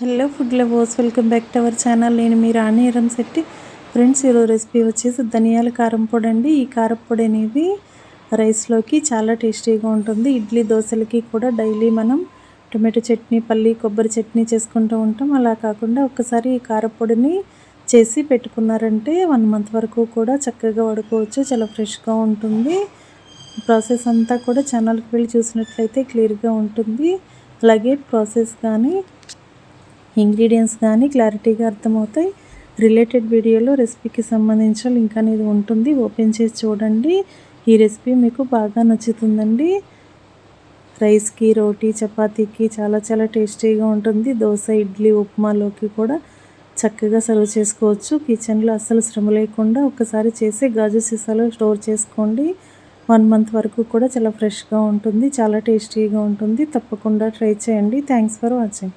Hello food lovers, welcome back to our channel. నేను మీ రాణి Eramsetti. Friends, ఈరోజు recipe వచ్చేసి ధనియాల కారం పొడి అండి. ఈ కారం పొడి అనేది రైస్లోకి చాలా టేస్టీగా ఉంటుంది. ఇడ్లీ దోశలకి కూడా డైలీ మనం టొమాటో చట్నీ, పల్లి కొబ్బరి చట్నీ చేసుకుంటూ ఉంటాం. అలా కాకుండా ఒక్కసారి ఈ కారం పొడిని చేసి పెట్టుకున్నారంటే 1 మంత్ వరకు కూడా చక్కగా వాడుకోవచ్చు. చాలా ఫ్రెష్గా ఉంటుంది. ప్రాసెస్ అంతా కూడా ఛానల్కి వెళ్ళి చూసినట్లయితే క్లియర్గా ఉంటుంది. అలాగే ప్రాసెస్ కానీ ఇంగ్రీడియంట్స్ కానీ క్లారిటీగా అర్థమవుతాయి. రిలేటెడ్ వీడియోలో రెసిపీకి సంబంధించిన లింక్ అనేది ఉంటుంది. ఓపెన్ చేసి చూడండి. ఈ రెసిపీ మీకు బాగా నచ్చుతుందండి. రైస్కి, రోటీ, చపాతీకి చాలా చాలా టేస్టీగా ఉంటుంది. దోశ, ఇడ్లీ, ఉప్మాలోకి కూడా చక్కగా సర్వ్ చేసుకోవచ్చు. కిచెన్లో అస్సలు శ్రమ లేకుండా ఒకసారి చేసి గాజు సీసాలో స్టోర్ చేసుకోండి. 1 మంత్ వరకు కూడా చాలా ఫ్రెష్గా ఉంటుంది. చాలా టేస్టీగా ఉంటుంది. తప్పకుండా ట్రై చేయండి. Thanks for watching.